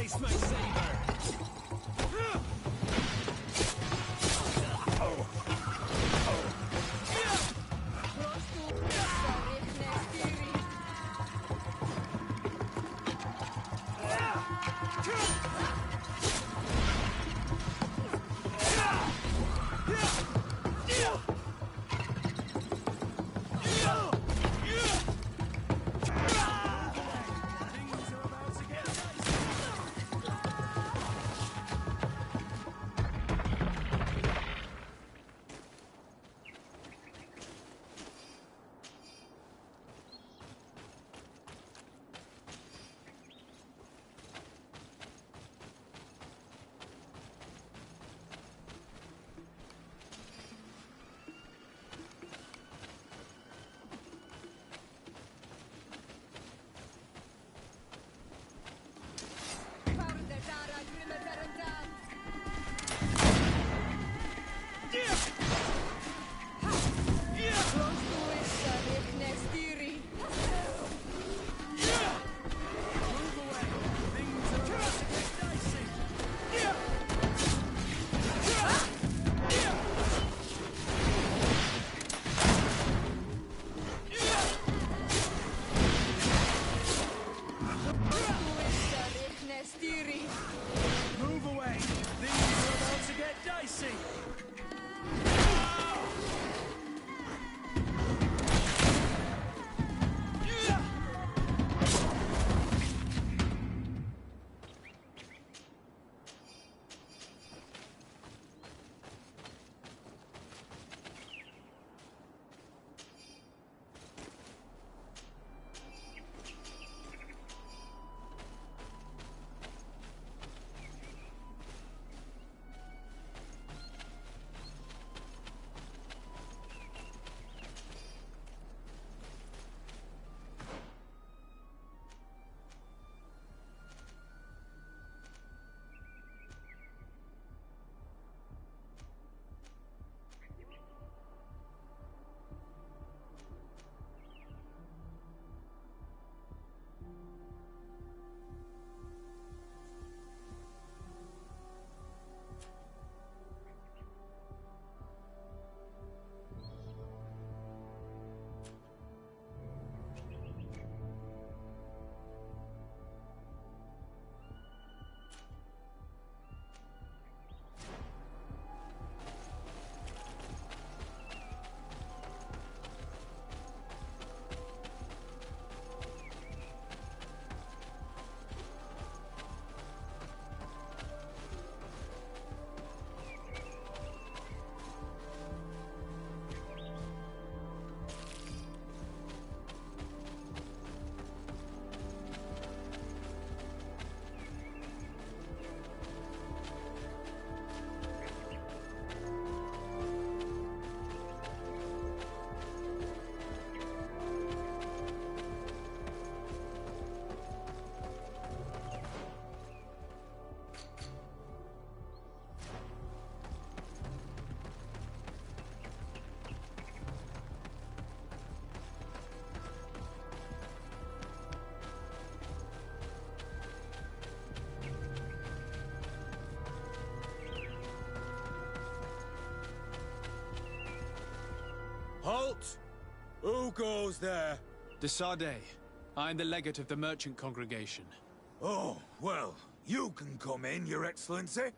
Face my saber! Halt! Who goes there? Desade. I'm the legate of the merchant congregation. Oh, well, you can come in, Your Excellency.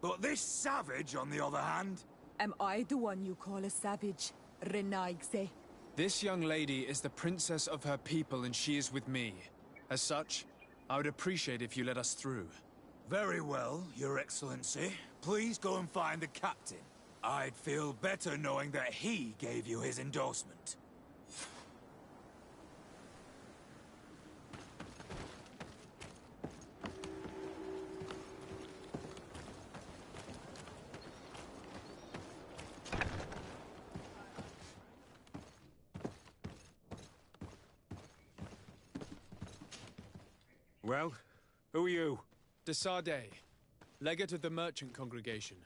But this savage, on the other hand... Am I the one you call a savage, Renaigse? This young lady is the princess of her people and she is with me. As such, I would appreciate if you let us through. Very well, Your Excellency. Please go and find the captain. I'd feel better knowing that he gave you his endorsement. Well, who are you? Desade, legate of the merchant congregation.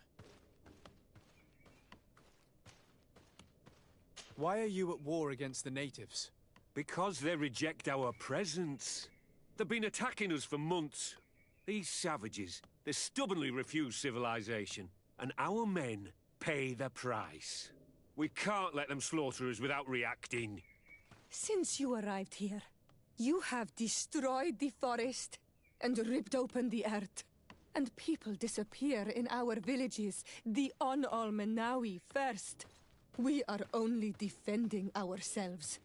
Why are you at war against the natives? Because they reject our presence. They've been attacking us for months. These savages, they stubbornly refuse civilization, and our men pay the price. We can't let them slaughter us without reacting. Since you arrived here, you have destroyed the forest and ripped open the earth. And people disappear in our villages, the Al-Manawi first. We are only defending ourselves.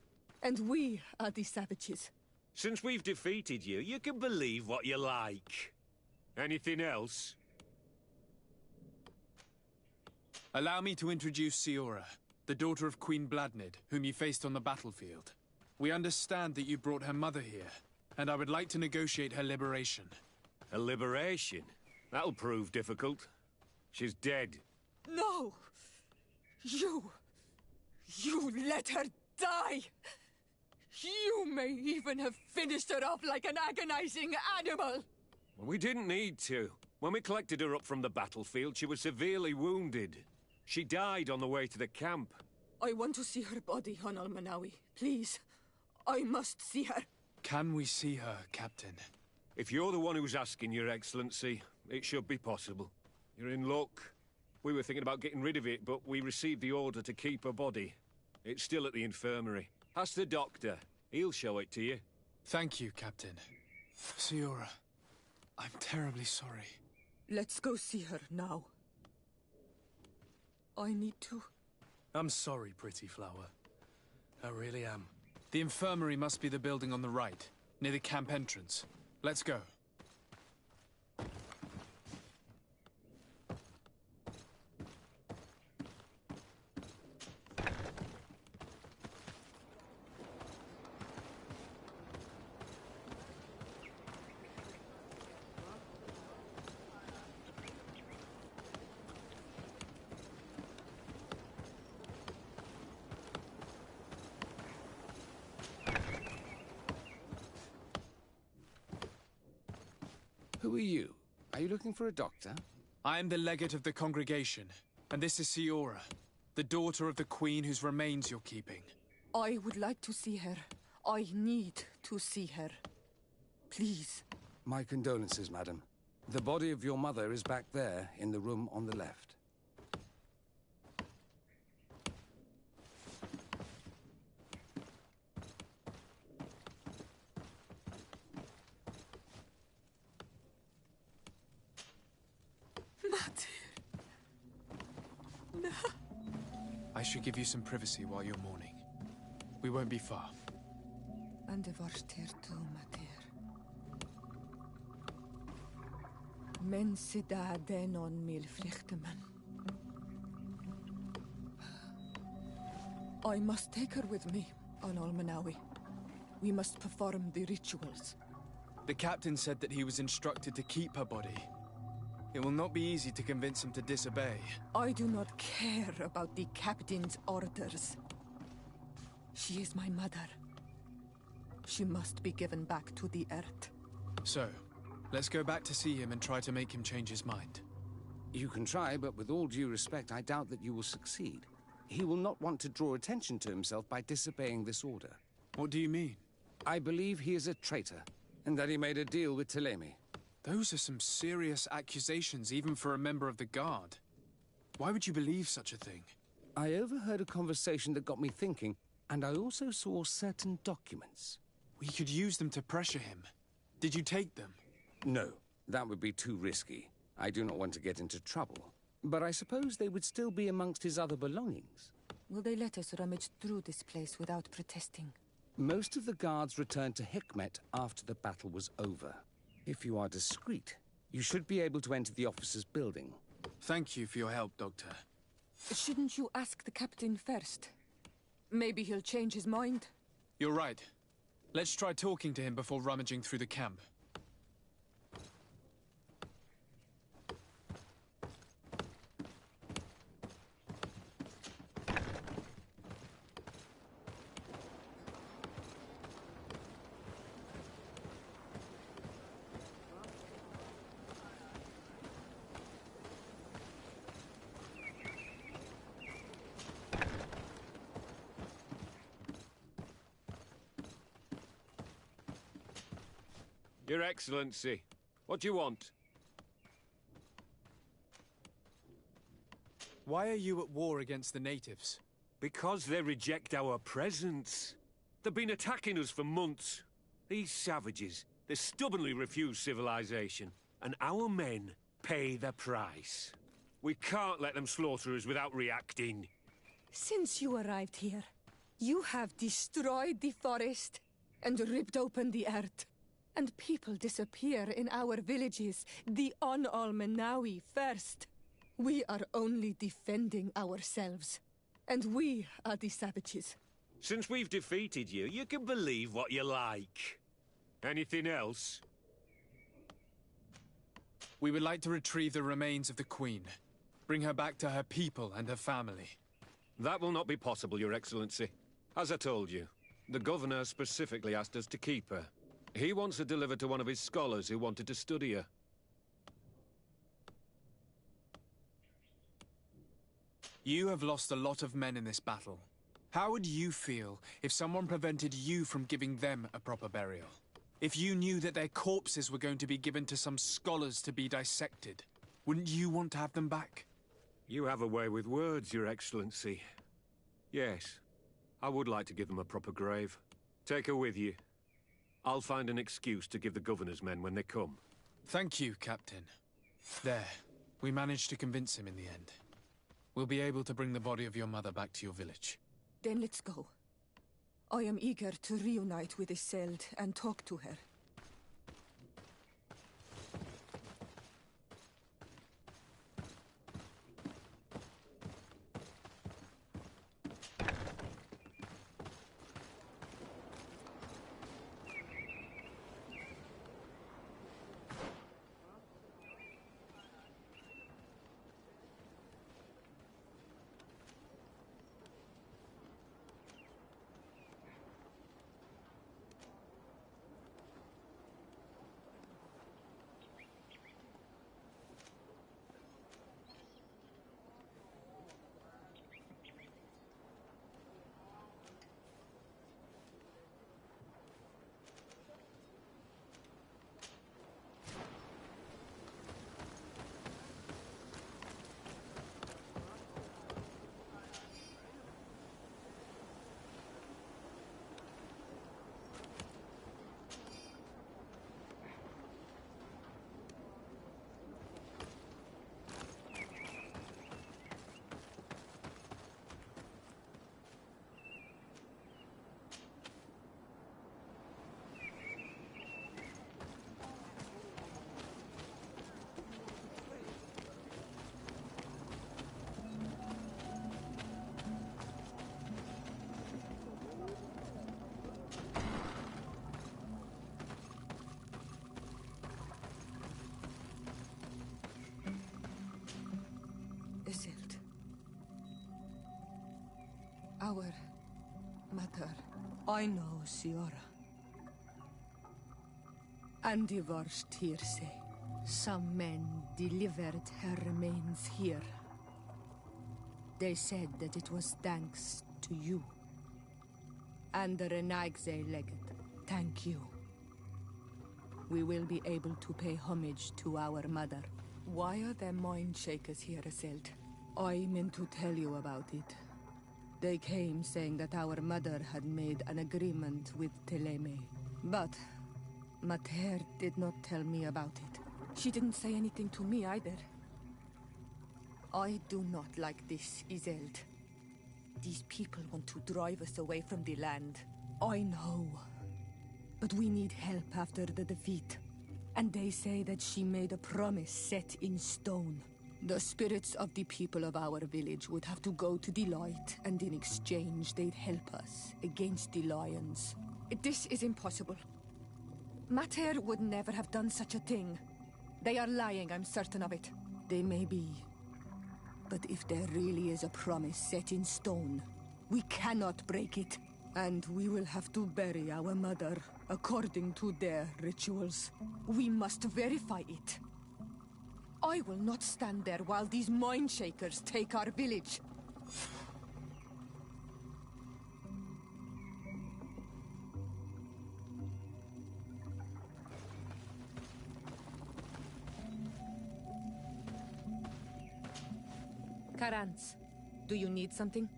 And we are the savages. Since we've defeated you, you can believe what you like. Anything else? Allow me to introduce Siora, the daughter of Queen Bladnid, whom you faced on the battlefield. We understand that you brought her mother here, and I would like to negotiate her liberation. A liberation? That'll prove difficult. She's dead. No! You let her die! You may even have finished her off like an agonizing animal! We didn't need to. When we collected her up from the battlefield, she was severely wounded. She died on the way to the camp. I want to see her body, on Al-Manawi. Please. I must see her. Can we see her, Captain? If you're the one who's asking, Your Excellency, it should be possible. You're in luck. We were thinking about getting rid of it, but we received the order to keep her body. It's still at the infirmary. Ask the doctor. He'll show it to you. Thank you, Captain. Siora, I'm terribly sorry. Let's go see her now. I need to. I'm sorry, pretty flower. I really am. The infirmary must be the building on the right, near the camp entrance. Let's go. Who are you? Are you looking for a doctor? I am the legate of the congregation, and this is Siora, the daughter of the queen whose remains you're keeping. I would like to see her. I need to see her. Please. My condolences, madam. The body of your mother is back there, in the room on the left. I should give you some privacy while you're mourning. We won't be far. And the varster tu mater. Men sida denon mil vluchtemen. I must take her with me on Al-Manawi. We must perform the rituals. The captain said that he was instructed to keep her body. It will not be easy to convince him to disobey. I do not care about the captain's orders. She is my mother. She must be given back to the earth. So, let's go back to see him and try to make him change his mind. You can try, but with all due respect, I doubt that you will succeed. He will not want to draw attention to himself by disobeying this order. What do you mean? I believe he is a traitor, and that he made a deal with Thélème. Those are some serious accusations, even for a member of the Guard. Why would you believe such a thing? I overheard a conversation that got me thinking, and I also saw certain documents. We could use them to pressure him. Did you take them? No, that would be too risky. I do not want to get into trouble. But I suppose they would still be amongst his other belongings. Will they let us rummage through this place without protesting? Most of the guards returned to Hikmet after the battle was over. If you are discreet, you should be able to enter the officer's building. Thank you for your help, Doctor. Shouldn't you ask the captain first? Maybe he'll change his mind. You're right. Let's try talking to him before rummaging through the camp. Your Excellency, What do you want? Why are you at war against the natives? Because they reject our presence. They've been attacking us for months. These savages, they stubbornly refuse civilization. And our men pay the price. We can't let them slaughter us without reacting. Since you arrived here, you have destroyed the forest and ripped open the earth. And people disappear in our villages, the Onalmenawi first. We are only defending ourselves. And we are the savages. Since we've defeated you, you can believe what you like. Anything else? We would like to retrieve the remains of the Queen. Bring her back to her people and her family. That will not be possible, Your Excellency. As I told you, the Governor specifically asked us to keep her. He wants her delivered to one of his scholars who wanted to study her. You have lost a lot of men in this battle. How would you feel if someone prevented you from giving them a proper burial? If you knew that their corpses were going to be given to some scholars to be dissected, wouldn't you want to have them back? You have a way with words, Your Excellency. Yes, I would like to give them a proper grave. Take her with you. I'll find an excuse to give the Governor's men when they come. Thank you, Captain. There, we managed to convince him in the end. We'll be able to bring the body of your mother back to your village. Then let's go. I am eager to reunite with Iseult and talk to her. Iseult. Our mother. I know, Siora. And the worst here say, some men delivered her remains here. They said that it was thanks to you. And the Renaigze legate, thank you. We will be able to pay homage to our mother. Why are there mind shakers here, Iseult? I meant to tell you about it. They came saying that our mother had made an agreement with Teleme. But Mater did not tell me about it. She didn't say anything to me either. I do not like this, Iseult. These people want to drive us away from the land. I know. But we need help after the defeat. And they say that she made a promise set in stone. The spirits of the people of our village would have to go to the light, and in exchange they'd help us against the lions. This is impossible. Mater would never have done such a thing. They are lying, I'm certain of it. They may be. But if there really is a promise set in stone, we cannot break it. And we will have to bury our mother according to their rituals. We must verify it. I will not stand there while these mind shakers take our village. Karantz, do you need something?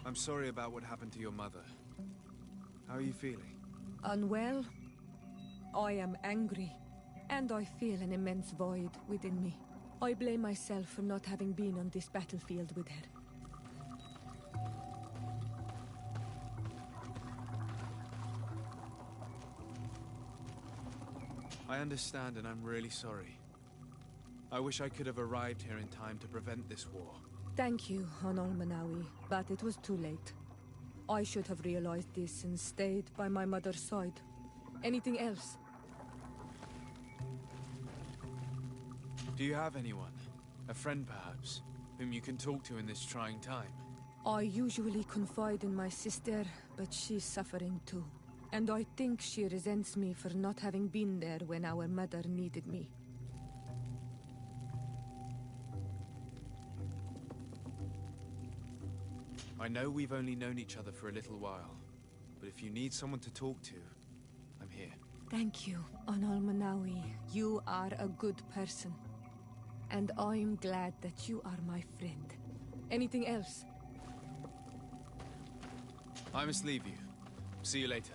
I'm sorry about what happened to your mother. How are you feeling? Unwell? I am angry, and I feel an immense void within me. I blame myself for not having been on this battlefield with her. I understand, and I'm really sorry. I wish I could have arrived here in time to prevent this war. Thank you, Honol Manawi, but it was too late. I should have realized this and stayed by my mother's side. Anything else? Do you have anyone? A friend, perhaps, whom you can talk to in this trying time? I usually confide in my sister, but she's suffering too. And I think she resents me for not having been there when our mother needed me. I know we've only known each other for a little while, but if you need someone to talk to, I'm here. Thank you, Honol Manawi. You are a good person. And I'm glad that you are my friend. Anything else? I must leave you. See you later.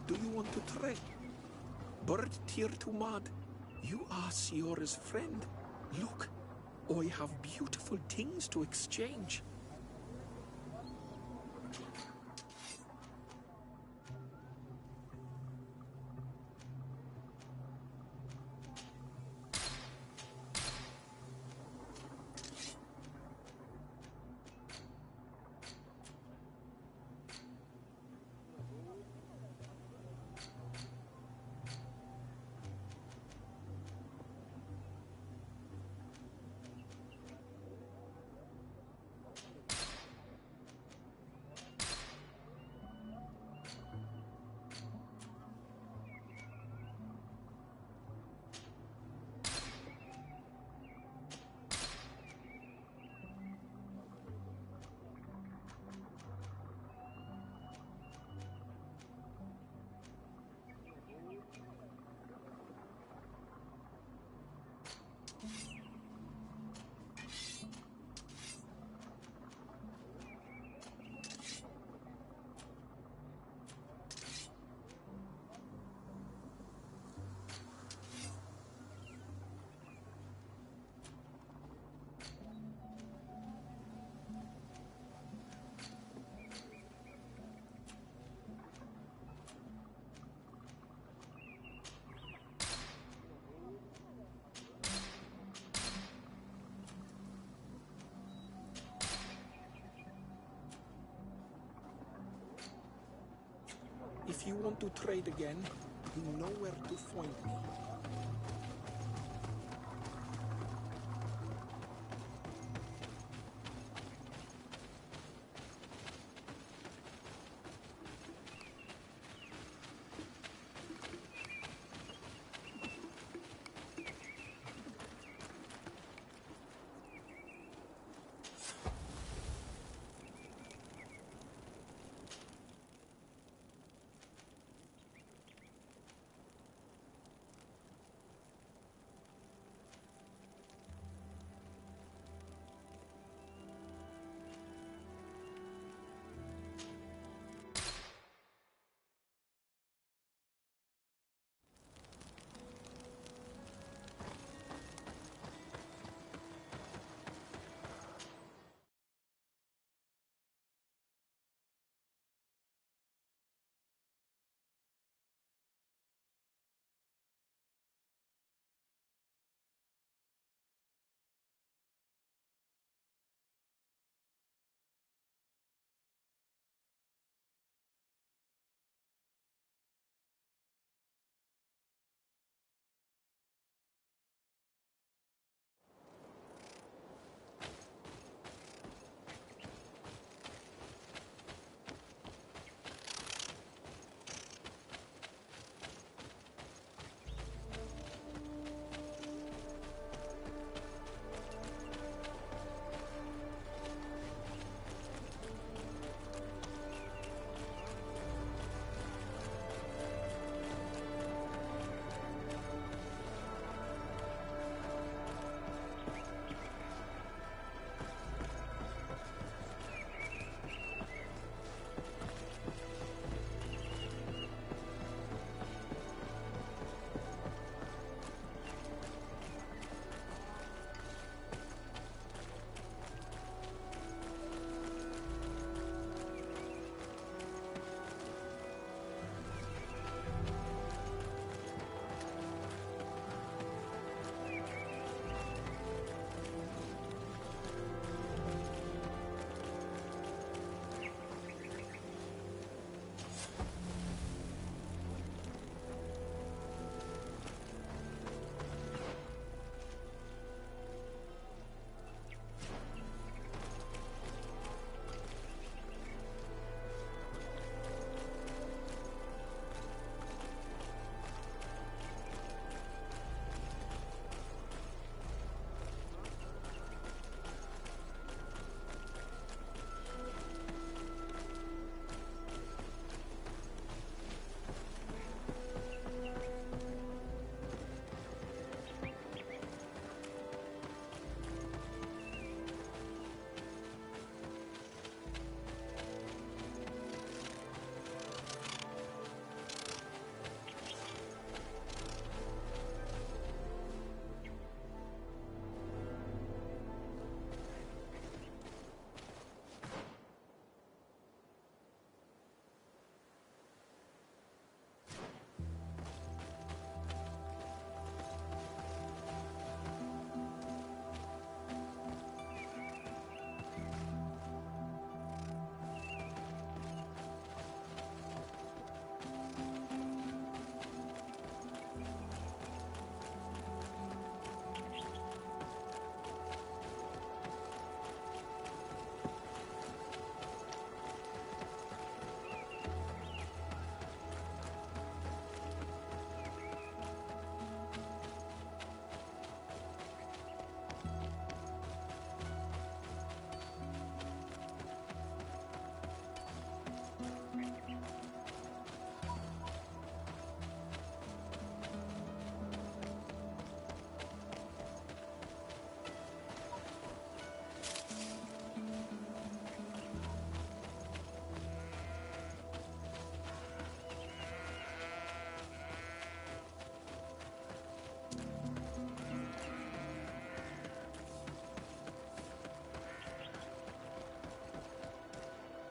Do you want to trade? Bird tear to mud. You are Siora's friend. Look, I have beautiful things to exchange. If you want to trade again, you know where to find me.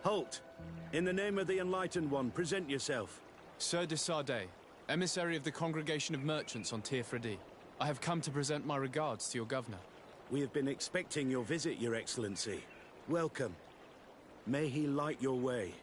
Halt! In the name of the Enlightened One, present yourself. Sir de Sardet, emissary of the Congregation of Merchants on Tier 4D. I have come to present my regards to your governor. We have been expecting your visit, Your Excellency. Welcome. May he light your way.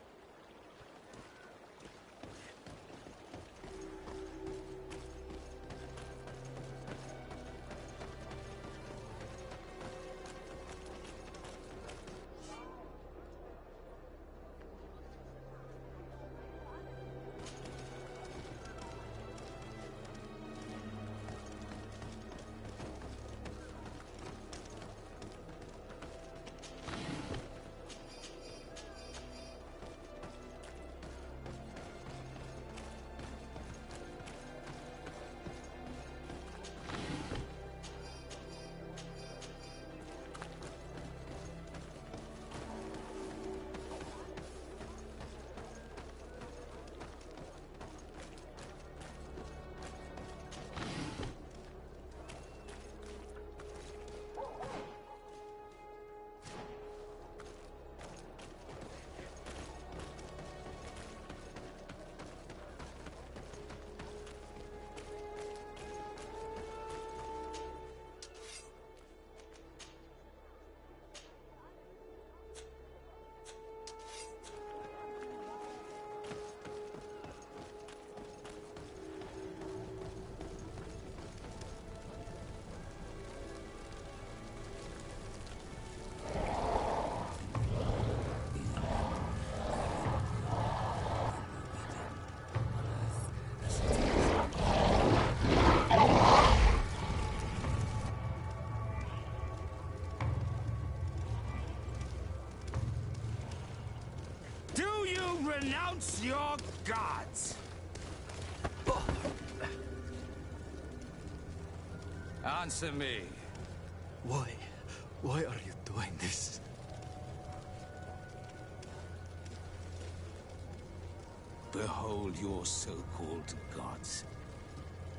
Renounce your gods! Answer me. Why? Why are you doing this? Behold your so-called gods.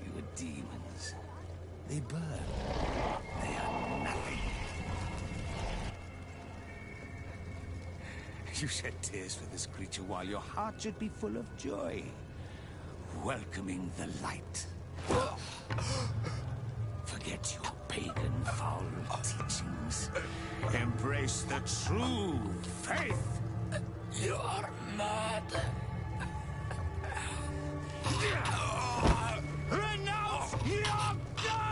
Your demons. They burn. They are nothing. You shed tears for this creature while your heart should be full of joy. Welcoming the light. Forget your pagan foul teachings. Embrace the true faith. You are mad. Renounce your gods!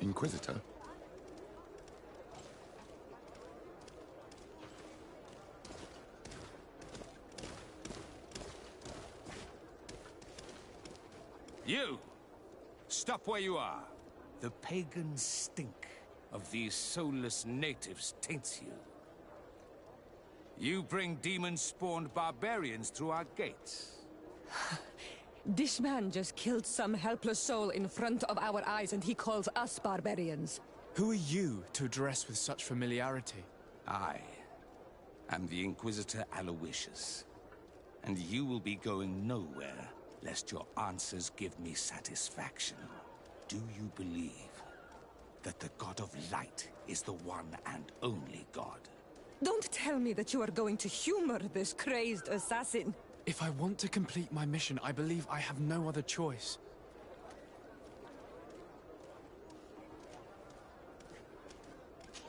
Inquisitor? You! Stop where you are. The pagan stink of these soulless natives taints you. You bring demon-spawned barbarians through our gates. This man just killed some helpless soul in front of our eyes, and he calls us barbarians. Who are you to address with such familiarity? I am the Inquisitor Aloysius, and you will be going nowhere lest your answers give me satisfaction. Do you believe that the God of Light is the one and only God? Don't tell me that you are going to humor this crazed assassin. If I want to complete my mission, I believe I have no other choice.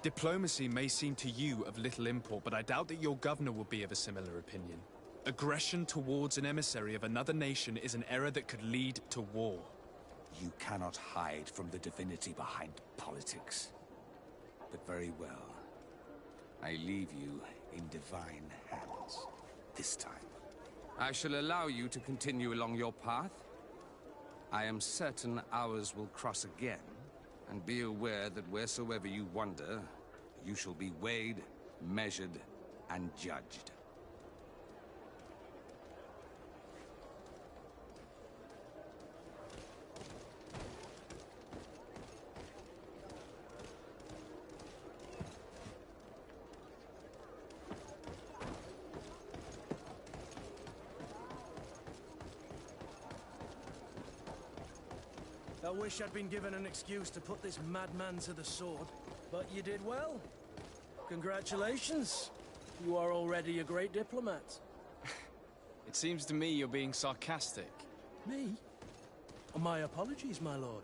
Diplomacy may seem to you of little import, but I doubt that your governor will be of a similar opinion. Aggression towards an emissary of another nation is an error that could lead to war. You cannot hide from the divinity behind politics. But very well. I leave you in divine hands. This time. I shall allow you to continue along your path. I am certain ours will cross again, and be aware that wheresoever you wander, you shall be weighed, measured, and judged. I wish I'd been given an excuse to put this madman to the sword, but you did well. Congratulations. You are already a great diplomat. It seems to me you're being sarcastic. Me? Oh, my apologies, my lord.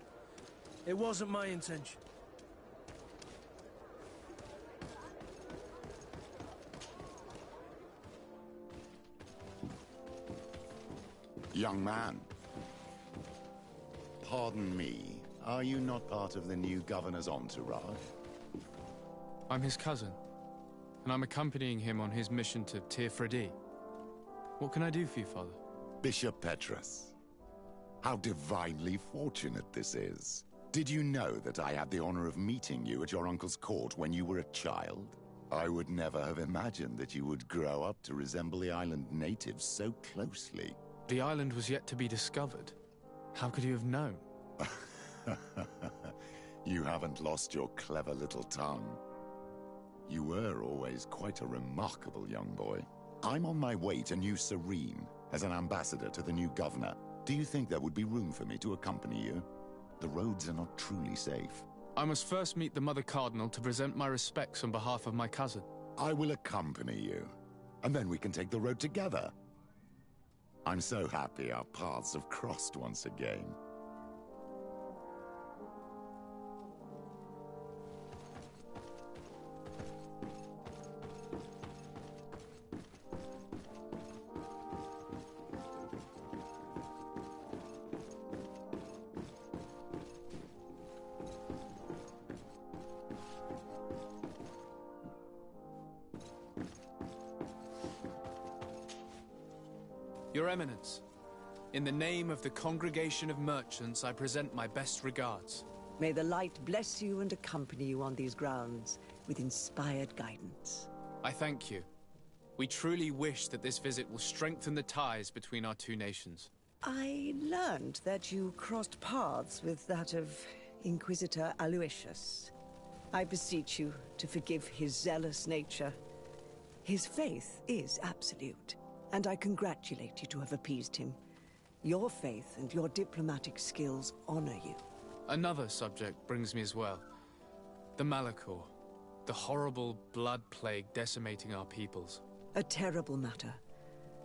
It wasn't my intention. Young man. Pardon me, are you not part of the new governor's entourage? I'm his cousin, and I'm accompanying him on his mission to Ps4. What can I do for you, Father? Bishop Petrus. How divinely fortunate this is. Did you know that I had the honor of meeting you at your uncle's court when you were a child? I would never have imagined that you would grow up to resemble the island natives so closely. The island was yet to be discovered. How could you have known? You haven't lost your clever little tongue. You were always quite a remarkable young boy. I'm on my way to New Serene as an ambassador to the new governor. Do you think there would be room for me to accompany you? The roads are not truly safe. I must first meet the Mother Cardinal to present my respects on behalf of my cousin. I will accompany you, and then we can take the road together. I'm so happy our paths have crossed once again. Your Eminence, in the name of the Congregation of Merchants, I present my best regards. May the light bless you and accompany you on these grounds with inspired guidance. I thank you. We truly wish that this visit will strengthen the ties between our two nations. I learned that you crossed paths with that of Inquisitor Aloysius. I beseech you to forgive his zealous nature. His faith is absolute, and I congratulate you to have appeased him. Your faith and your diplomatic skills honor you. Another subject brings me as well. The Malachor, the horrible blood plague decimating our peoples. A terrible matter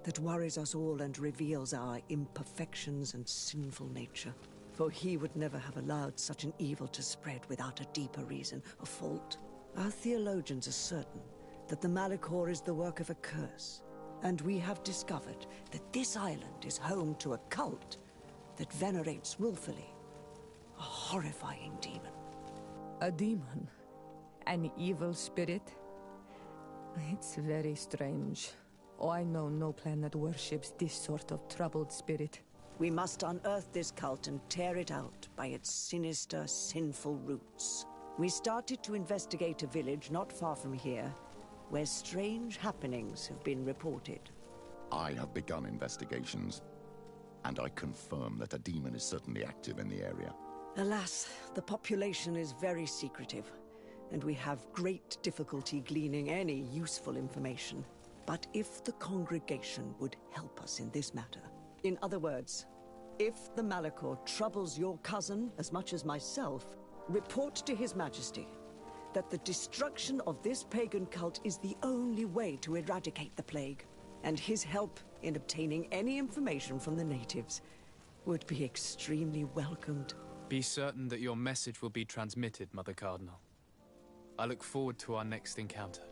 that worries us all and reveals our imperfections and sinful nature. For he would never have allowed such an evil to spread without a deeper reason, a fault. Our theologians are certain that the Malachor is the work of a curse. And we have discovered that this island is home to a cult that venerates willfully a horrifying demon. A demon? An evil spirit? It's very strange. Oh, I know no planet worships this sort of troubled spirit. We must unearth this cult and tear it out by its sinister, sinful roots. We started to investigate a village not far from here, where strange happenings have been reported. I have begun investigations, and I confirm that a demon is certainly active in the area. Alas, the population is very secretive, and we have great difficulty gleaning any useful information. But if the congregation would help us in this matter, in other words, if the Malachor troubles your cousin as much as myself, report to His Majesty that the destruction of this pagan cult is the only way to eradicate the plague, and his help in obtaining any information from the natives would be extremely welcomed. Be certain that your message will be transmitted, Mother Cardinal. I look forward to our next encounter.